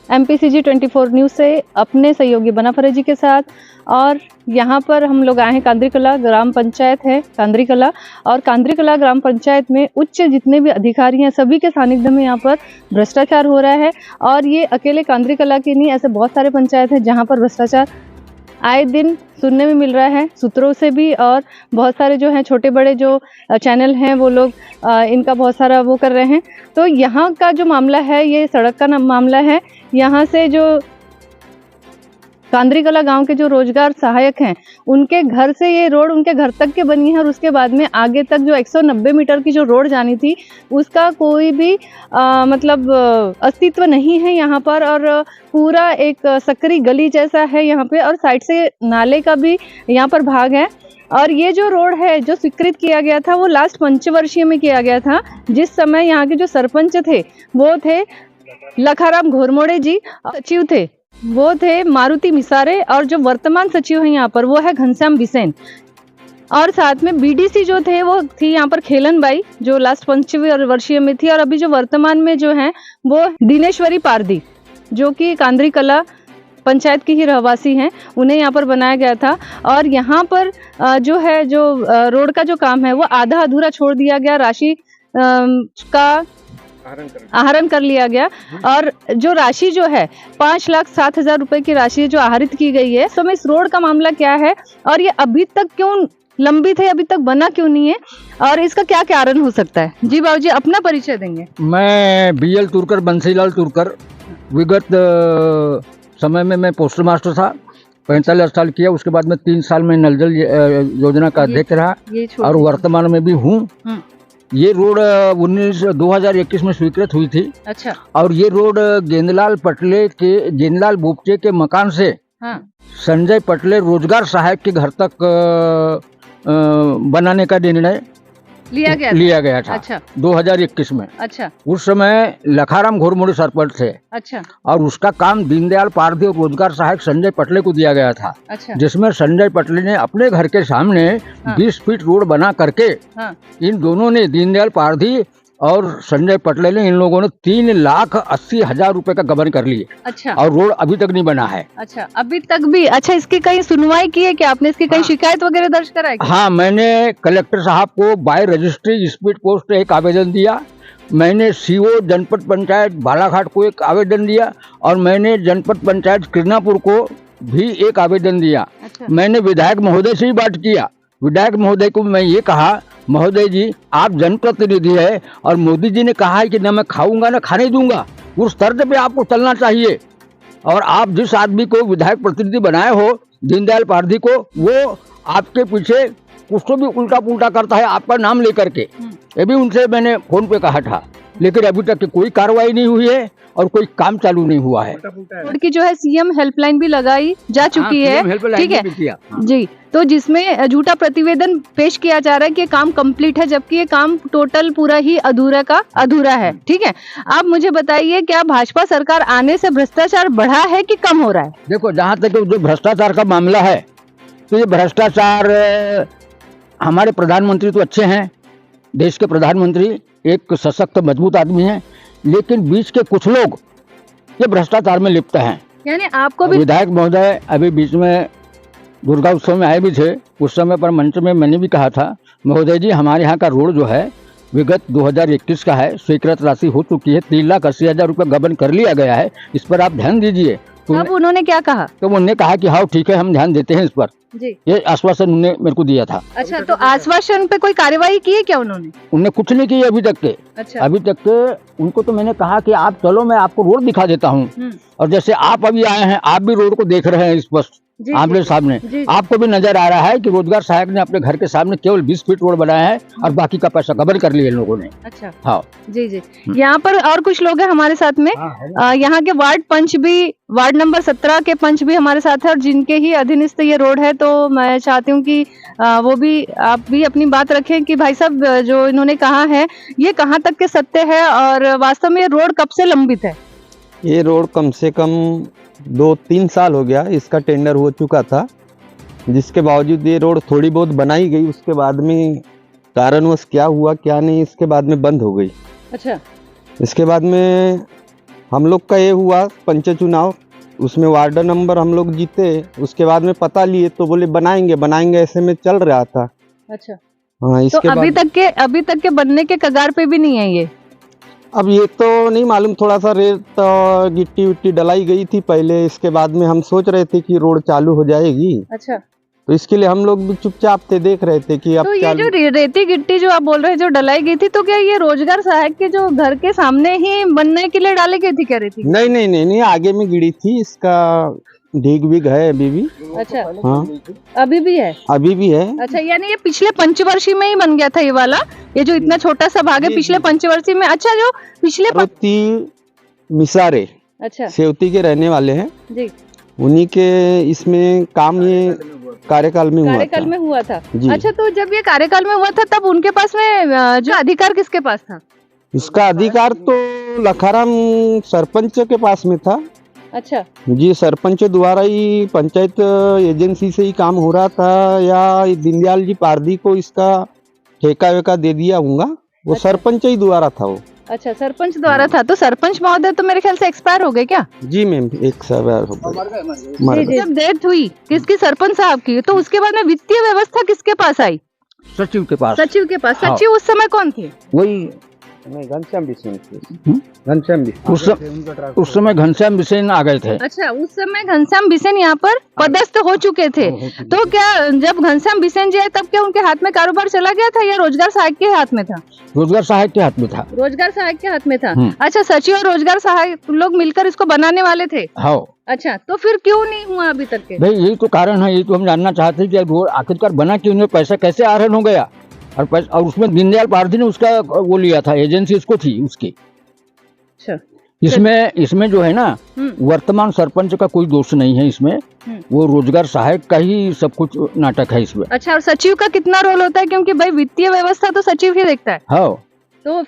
MPCG 24 news से अपने सहयोगी बना फरेजी के साथ। और यहाँ पर हम लोग आए हैं कांद्रीकला ग्राम पंचायत है कांद्रीकला, और कांद्रीकला ग्राम पंचायत में उच्च जितने भी अधिकारी हैं सभी के सानिध्य में यहाँ पर भ्रष्टाचार हो रहा है। और ये अकेले कांद्रीकला की नहीं, ऐसे बहुत सारे पंचायत हैं जहाँ पर भ्रष्टाचार आए दिन सुनने में मिल रहा है सूत्रों से भी। और बहुत सारे जो हैं छोटे बड़े जो चैनल हैं वो लोग इनका बहुत सारा वो कर रहे हैं। तो यहाँ का जो मामला है ये सड़क का मामला है। यहाँ से जो कांद्रीकला गांव के जो रोजगार सहायक हैं उनके घर से ये रोड उनके घर तक के बनी है, और उसके बाद में आगे तक जो 190 मीटर की जो रोड जानी थी उसका कोई भी मतलब अस्तित्व नहीं है यहाँ पर। और पूरा एक सकरी गली जैसा है यहाँ पे, और साइड से नाले का भी यहाँ पर भाग है। और ये जो रोड है जो स्वीकृत किया गया था वो लास्ट पंचवर्षीय में किया गया था, जिस समय यहाँ के जो सरपंच थे वो थे लखाराम घोरमोड़े जी, सचिव थे वो थे मारुति मिसारे, और जो वर्तमान सचिव है यहाँ पर वो है घनश्याम बिसेन। और साथ में BDC जो थे वो थी यहाँ पर खेलन बाई जो लास्ट पंचवर्षीय में थी, और अभी जो वर्तमान में जो है वो दिनेश्वरी पारदी जो कि कांद्रीकला पंचायत की ही रहवासी हैं, उन्हें यहाँ पर बनाया गया था। और यहाँ पर जो है जो रोड का जो काम है वो आधा अधूरा छोड़ दिया गया, राशि का आहरण कर लिया गया। और जो राशि जो है 5,07,000 रुपए की राशि जो आहरित की गई है, तो इस रोड का मामला क्या है और ये अभी तक क्यों लंबित है, अभी तक बना क्यों नहीं है, और इसका क्या कारण हो सकता है? जी बाबूजी अपना परिचय देंगे। मैं BL तुरकर बंसीलाल तुरकर, विगत समय में मैं पोस्ट मास्टर था, 45 साल किया। उसके बाद में 3 साल में नल जल योजना का अध्यक्ष रहा, और वर्तमान में भी हूँ। ये रोड 2021 में स्वीकृत हुई थी। अच्छा। और ये रोड गेंदलाल बुपचे के मकान से संजय पटले रोजगार सहायक के घर तक बनाने का निर्णय लिया गया था। अच्छा। 2021 में। अच्छा। उस समय लखाराम घोरमोड़े सरपंच थे। अच्छा। और उसका काम दीनदयाल पारधी और रोजगार सहायक संजय पटले को दिया गया था। अच्छा। जिसमें संजय पटले ने अपने घर के सामने 20 फीट रोड बना करके इन दोनों ने, दीनदयाल पारधी और संजय पटले ने, इन लोगों ने 3,80,000 रुपए का गबन कर लिए। अच्छा। और रोड अभी तक नहीं बना है। अच्छा, अभी तक भी? अच्छा, इसकी कहीं सुनवाई की है क्या आपने? इसकी कहीं शिकायत वगैरह दर्ज कराई? हाँ, मैंने कलेक्टर साहब को बाय रजिस्ट्री स्पीड पोस्ट एक आवेदन दिया, मैंने CO जनपद पंचायत बालाघाट को एक आवेदन दिया, और मैंने जनपद पंचायत किरनापुर को भी एक आवेदन दिया। अच्छा। मैंने विधायक महोदय से ही बात किया। विधायक महोदय को मैं ये कहा, महोदय जी आप जनप्रतिनिधि है, और मोदी जी ने कहा है कि न मैं खाऊंगा न खाने दूंगा, उस तर्ज पे आपको चलना चाहिए। और आप जिस आदमी को विधायक प्रतिनिधि बनाए हो, दीनदयाल पारधी को, वो आपके पीछे कुछ तो भी उल्टा पुल्टा करता है आपका नाम लेकर के। ये भी उनसे मैंने फोन पे कहा था, लेकिन अभी तक कोई कार्रवाई नहीं हुई है और कोई काम चालू नहीं हुआ है। रोड की जो है CM हेल्पलाइन भी लगाई जा चुकी है, ठीक है जी, तो जिसमें झूठा प्रतिवेदन पेश किया जा रहा है कि काम कंप्लीट है, जबकि ये काम टोटल पूरा ही अधूरा है। ठीक है, आप मुझे बताइए क्या भाजपा सरकार आने से भ्रष्टाचार बढ़ा है कि कम हो रहा है? देखो, जहाँ तक जो भ्रष्टाचार का मामला है, तो ये भ्रष्टाचार, हमारे प्रधानमंत्री तो अच्छे हैं, देश के प्रधानमंत्री एक सशक्त मजबूत आदमी हैं, लेकिन बीच के कुछ लोग ये भ्रष्टाचार में लिप्त हैं। यानी आपको भी विधायक महोदय अभी बीच में दुर्गा उत्सव में आए भी थे, उस समय पर मंच में मैंने भी कहा था, महोदय जी हमारे यहाँ का रोड जो है विगत 2021 का है, स्वीकृत राशि हो चुकी है, 3,80,000 रुपये गबन कर लिया गया है, इस पर आप ध्यान दीजिए। अब उन्होंने क्या कहा? तो उन्होंने कहा कि हाँ ठीक है, हम ध्यान देते हैं इस पर जी। ये आश्वासन उन्होंने मेरे को दिया था। अच्छा, तो आश्वासन पे कोई कार्यवाही की है क्या उन्होंने? उन्होंने कुछ नहीं की अभी तक के। अच्छा। अभी तक के उनको तो मैंने कहा कि आप चलो मैं आपको रोड दिखा देता हूँ, और जैसे आप अभी आए हैं, आप भी रोड को देख रहे हैं स्पष्ट आमने सामने, आपको भी नजर आ रहा है कि रोजगार सहायक ने अपने घर के सामने केवल 20 फीट रोड बनाया है, और बाकी का पैसा गबन कर लिया इन लोगों ने। अच्छा। हाँ जी जी। यहाँ पर और कुछ लोग हैं हमारे साथ में, यहाँ के वार्ड पंच भी, वार्ड नंबर 17 के पंच भी हमारे साथ है, और जिनके ही अधीनस्थ ये रोड है। तो मैं चाहती हूँ कि वो भी, आप भी अपनी बात रखें कि भाई साहब जो इन्होंने कहा है ये कहाँ तक के सत्य है, और वास्तव में ये रोड कब से लंबित है? ये रोड कम से कम 2-3 साल हो गया इसका टेंडर हो चुका था, जिसके बावजूद ये रोड थोड़ी बहुत बनाई गई, उसके बाद में कारणवश क्या हुआ क्या नहीं, इसके बाद में बंद हो गई। अच्छा। इसके बाद में हम लोग का ये हुआ पंच चुनाव, उसमें वार्ड नंबर हम लोग जीते। उसके बाद में पता लिए तो बोले बनाएंगे बनाएंगे, ऐसे में चल रहा था। अच्छा, हाँ, तो इसके अभी तक के बनने के कगार पे भी नहीं है ये? अब ये तो नहीं मालूम, थोड़ा सा रेत और गिट्टी विट्टी डलाई गई थी पहले। इसके बाद में हम सोच रहे थे कि रोड चालू हो जाएगी। अच्छा, तो इसके लिए हम लोग भी चुपचाप थे, देख रहे थे कि अब तो ये जो रेती गिट्टी जो आप बोल रहे हैं जो डलाई गई थी, तो क्या ये रोजगार सहायक के जो घर के सामने ही बनने के लिए डाली गई थी क्या रेती? नहीं नहीं नहीं नहीं, आगे में गिरी थी। इसका ढीग विग है अभी भी। अच्छा, हाँ अभी भी है? अभी भी है। अच्छा, यानी ये पिछले पंचवर्षीय में ही बन गया था ये वाला, ये जो इतना छोटा सा भाग है पिछले पंचवर्षीय में? अच्छा, जो पिछले मिसारे, अच्छा, सेवती के रहने वाले हैं जी, उन्हीं के इसमें काम ये कार्यकाल में हुआ था। जी। अच्छा, तो जब ये कार्यकाल में हुआ था तब उनके पास में जो अधिकार किसके पास था? इसका अधिकार तो लखाराम सरपंच के पास में था। अच्छा जी, सरपंच द्वारा ही पंचायत एजेंसी से ही काम हो रहा था, या दीनदयाल जी पारधी को इसका ठेका वेका दे दिया होगा, वो अच्छा। सरपंच ही द्वारा था वो। अच्छा, सरपंच द्वारा था। तो सरपंच महोदय तो मेरे ख्याल से एक्सपायर हो गए क्या? जी मैम, एक सवाल हो गया। जब डेथ हुई किसकी, सरपंच साहब की, तो उसके बाद में वित्तीय व्यवस्था किसके पास आई? सचिव के पास। सचिव के पास। हाँ। सचिव उस समय कौन थे? वही घनश्याम बिसेन। उस समय घनश्याम बिसेन आ गए थे। अच्छा, उस समय घनश्याम बिसेन यहाँ पर पदस्थ हो चुके थे। तो क्या जब घनश्याम बिसेन जी आए तब क्या उनके हाथ में कारोबार चला गया था या रोजगार सहायक के हाथ में था? रोजगार सहायक के हाथ में था। रोजगार सहायक के हाथ में था। अच्छा, सचिव और रोजगार सहायक लोग मिलकर इसको बनाने वाले थे? हाँ। अच्छा, तो फिर क्यों नहीं हुआ अभी तक के? भाई यही तो कारण है, यही तो हम जानना चाहते हैं कि रोड आखिरकार बना क्यों नहीं, पैसा कैसे आहरण हो गया, और उसमें दीनदयाल पारधी ने उसका वो लिया था, एजेंसी उसको थी उसकी। अच्छा, इसमें जो है ना, वर्तमान सरपंच का कोई दोष नहीं है इसमें, वो रोजगार सहायक का ही सब कुछ नाटक है इसमें। अच्छा, और सचिव का कितना रोल होता है, क्योंकि भाई वित्तीय व्यवस्था तो सचिव ही देखता है? हाँ। तो